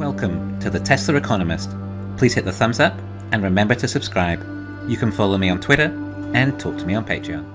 Welcome to the Tesla Economist. Please hit the thumbs up and remember to subscribe. You can follow me on Twitter and talk to me on Patreon.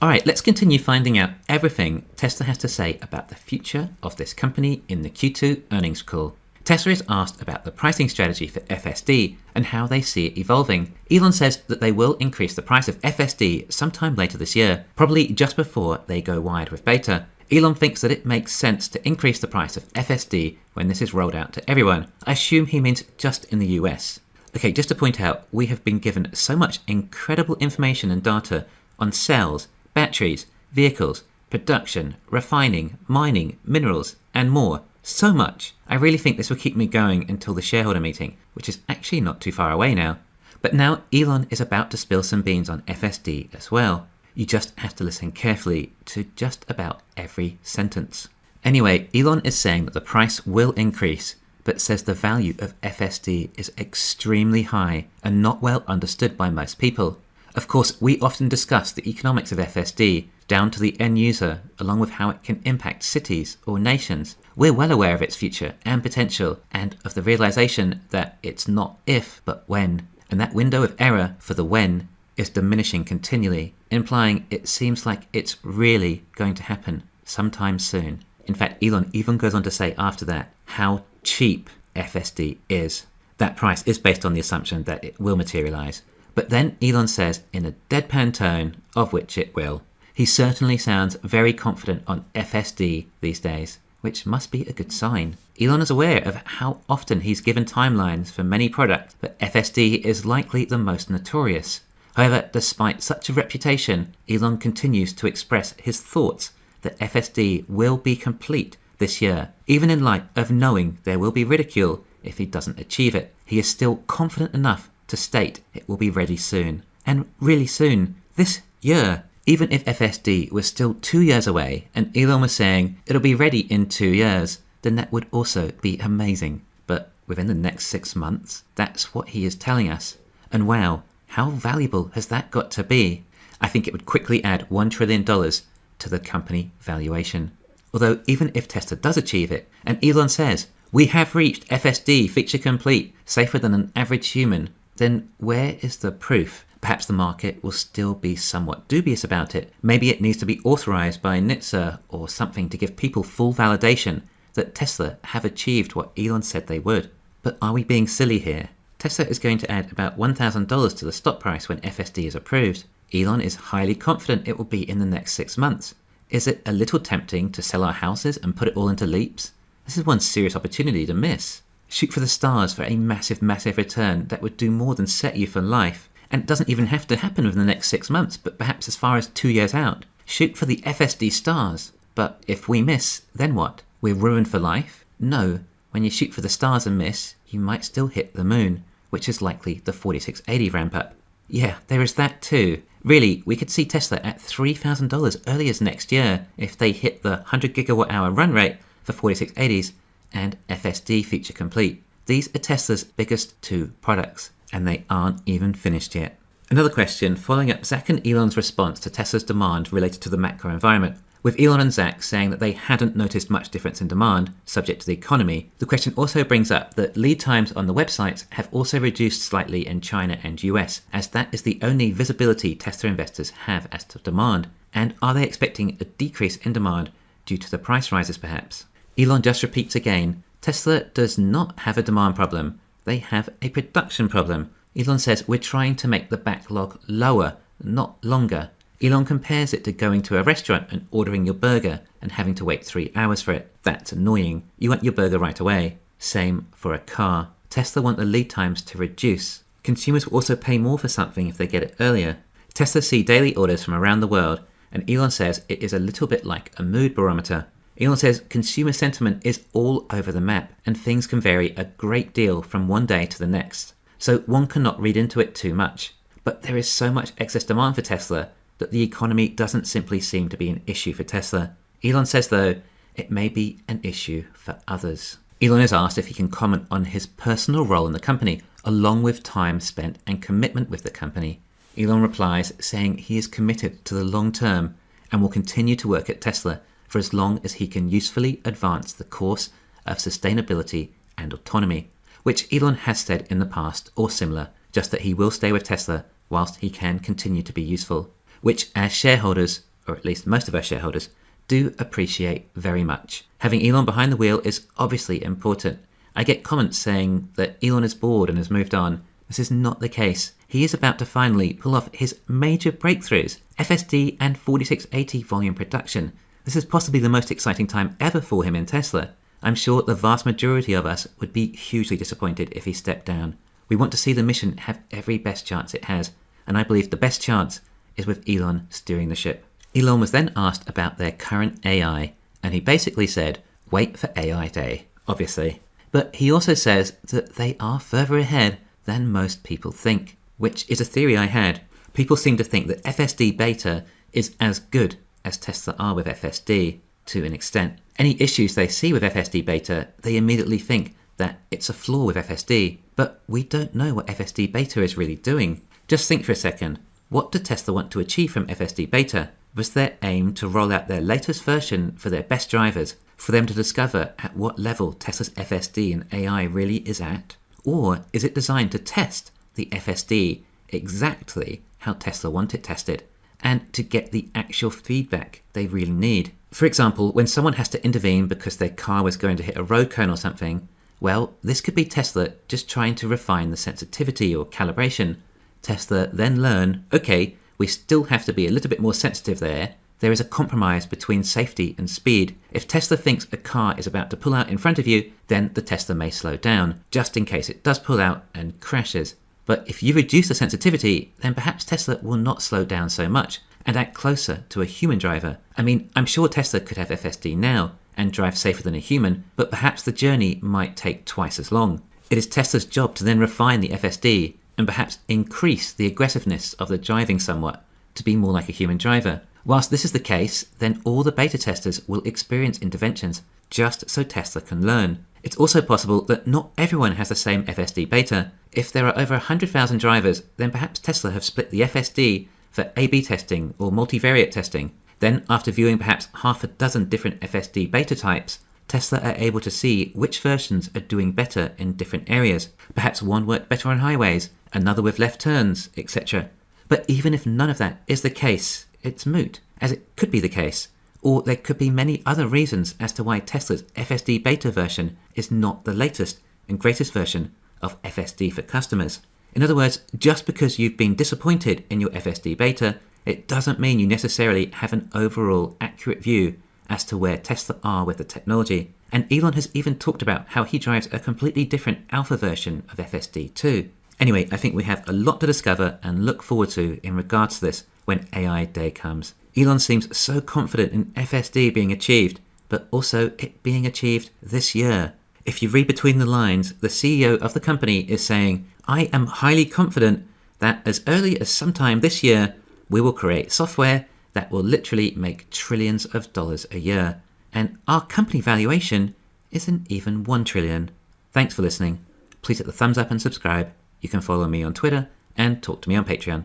Alright, let's continue finding out everything Tesla has to say about the future of this company in the Q2 earnings call. Tesla is asked about the pricing strategy for FSD and how they see it evolving. Elon says that they will increase the price of FSD sometime later this year, probably just before they go wide with beta. Elon thinks that it makes sense to increase the price of FSD when this is rolled out to everyone. I assume he means just in the US. Okay, just to point out, we have been given so much incredible information and data on cells, batteries, vehicles, production, refining, mining, minerals, and more. So much. I really think this will keep me going until the shareholder meeting, which is actually not too far away now. But now Elon is about to spill some beans on FSD as well. You just have to listen carefully to just about every sentence. Anyway, Elon is saying that the price will increase, but says the value of FSD is extremely high and not well understood by most people. Of course, we often discuss the economics of FSD down to the end user, along with how it can impact cities or nations. We're well aware of its future and potential, and of the realization that it's not if, but when. And that window of error for the when is diminishing continually, implying it seems like it's really going to happen sometime soon. In fact, Elon even goes on to say after that how cheap FSD is. That price is based on the assumption that it will materialize. But then Elon says in a deadpan tone, of which it will. He certainly sounds very confident on FSD these days, which must be a good sign. Elon is aware of how often he's given timelines for many products, but FSD is likely the most notorious. However, despite such a reputation, Elon continues to express his thoughts that FSD will be complete this year. Even in light of knowing there will be ridicule if he doesn't achieve it, he is still confident enough to state it will be ready soon. And really soon, this year. Even if FSD was still 2 years away and Elon was saying it'll be ready in 2 years, then that would also be amazing. But within the next 6 months, that's what he is telling us. And wow, how valuable has that got to be? I think it would quickly add $1 trillion to the company valuation. Although even if Tesla does achieve it, and Elon says, we have reached FSD feature complete, safer than an average human, then where is the proof? Perhaps the market will still be somewhat dubious about it. Maybe it needs to be authorized by tsla or something to give people full validation that Tesla have achieved what Elon said they would. But are we being silly here? Tesla is going to add about $1,000 to the stock price when FSD is approved. Elon is highly confident it will be in the next 6 months. Is it a little tempting to sell our houses and put it all into leaps? This is one serious opportunity to miss. Shoot for the stars for a massive return that would do more than set you for life. And it doesn't even have to happen within the next 6 months, but perhaps as far as 2 years out. Shoot for the FSD stars. But if we miss, then what? We're ruined for life? No. When you shoot for the stars and miss, you might still hit the moon, which is likely the 4680 ramp up. Yeah, there is that too. Really, we could see Tesla at $3,000 early as next year if they hit the 100 gigawatt hour run rate for 4680s and FSD feature complete. These are Tesla's biggest 2 products. And they aren't even finished yet. Another question following up Zach and Elon's response to Tesla's demand related to the macro environment. With Elon and Zach saying that they hadn't noticed much difference in demand, subject to the economy, the question also brings up that lead times on the websites have also reduced slightly in China and US, as that is the only visibility Tesla investors have as to demand. And are they expecting a decrease in demand due to the price rises perhaps? Elon just repeats again, Tesla does not have a demand problem. They have a production problem. Elon says we're trying to make the backlog lower, not longer. Elon compares it to going to a restaurant and ordering your burger and having to wait 3 hours for it. That's annoying. You want your burger right away. Same for a car. Tesla want the lead times to reduce. Consumers will also pay more for something if they get it earlier. Tesla see daily orders from around the world, and Elon says it is a little bit like a mood barometer. Elon says consumer sentiment is all over the map and things can vary a great deal from one day to the next. So one cannot read into it too much. But there is so much excess demand for Tesla that the economy doesn't simply seem to be an issue for Tesla. Elon says though, it may be an issue for others. Elon is asked if he can comment on his personal role in the company, along with time spent and commitment with the company. Elon replies saying he is committed to the long term and will continue to work at Tesla for as long as he can usefully advance the course of sustainability and autonomy, which Elon has said in the past or similar, just that he will stay with Tesla whilst he can continue to be useful, which as shareholders, or at least most of our shareholders, do appreciate very much. Having Elon behind the wheel is obviously important. I get comments saying that Elon is bored and has moved on. This is not the case. He is about to finally pull off his major breakthroughs, FSD and 4680 volume production. This is possibly the most exciting time ever for him in Tesla. I'm sure the vast majority of us would be hugely disappointed if he stepped down. We want to see the mission have every best chance it has, and I believe the best chance is with Elon steering the ship. Elon was then asked about their current AI, and he basically said, wait for AI Day, obviously. But he also says that they are further ahead than most people think, which is a theory I had. People seem to think that FSD beta is as good as Tesla are with FSD to an extent. Any issues they see with FSD beta, they immediately think that it's a flaw with FSD, but we don't know what FSD beta is really doing. Just think for a second, what did Tesla want to achieve from FSD beta? Was their aim to roll out their latest version for their best drivers, for them to discover at what level Tesla's FSD and AI really is at? Or is it designed to test the FSD exactly how Tesla want it tested, and to get the actual feedback they really need? For example, when someone has to intervene because their car was going to hit a road cone or something, well, this could be Tesla just trying to refine the sensitivity or calibration. Tesla then learn, okay, we still have to be a little bit more sensitive there. There is a compromise between safety and speed. If Tesla thinks a car is about to pull out in front of you, then the Tesla may slow down, just in case it does pull out and crashes. But if you reduce the sensitivity, then perhaps Tesla will not slow down so much and act closer to a human driver. I mean, I'm sure Tesla could have FSD now and drive safer than a human, but perhaps the journey might take twice as long. It is Tesla's job to then refine the FSD and perhaps increase the aggressiveness of the driving somewhat to be more like a human driver. Whilst this is the case, then all the beta testers will experience interventions just so Tesla can learn. It's also possible that not everyone has the same FSD beta. If there are over 100,000 drivers, then perhaps Tesla have split the FSD for A/B testing or multivariate testing. Then, after viewing perhaps half a dozen different FSD beta types, Tesla are able to see which versions are doing better in different areas. Perhaps one worked better on highways, another with left turns, etc. But even if none of that is the case, it's moot, as it could be the case. Or there could be many other reasons as to why Tesla's FSD beta version is not the latest and greatest version of FSD for customers. In other words, just because you've been disappointed in your FSD beta, it doesn't mean you necessarily have an overall accurate view as to where Tesla are with the technology. And Elon has even talked about how he drives a completely different alpha version of FSD too. Anyway, I think we have a lot to discover and look forward to in regards to this when AI Day comes. Elon seems so confident in FSD being achieved, but also it being achieved this year. If you read between the lines, the CEO of the company is saying, I am highly confident that as early as sometime this year, we will create software that will literally make trillions of dollars a year. And our company valuation isn't even 1 trillion. Thanks for listening. Please hit the thumbs up and subscribe. You can follow me on Twitter and talk to me on Patreon.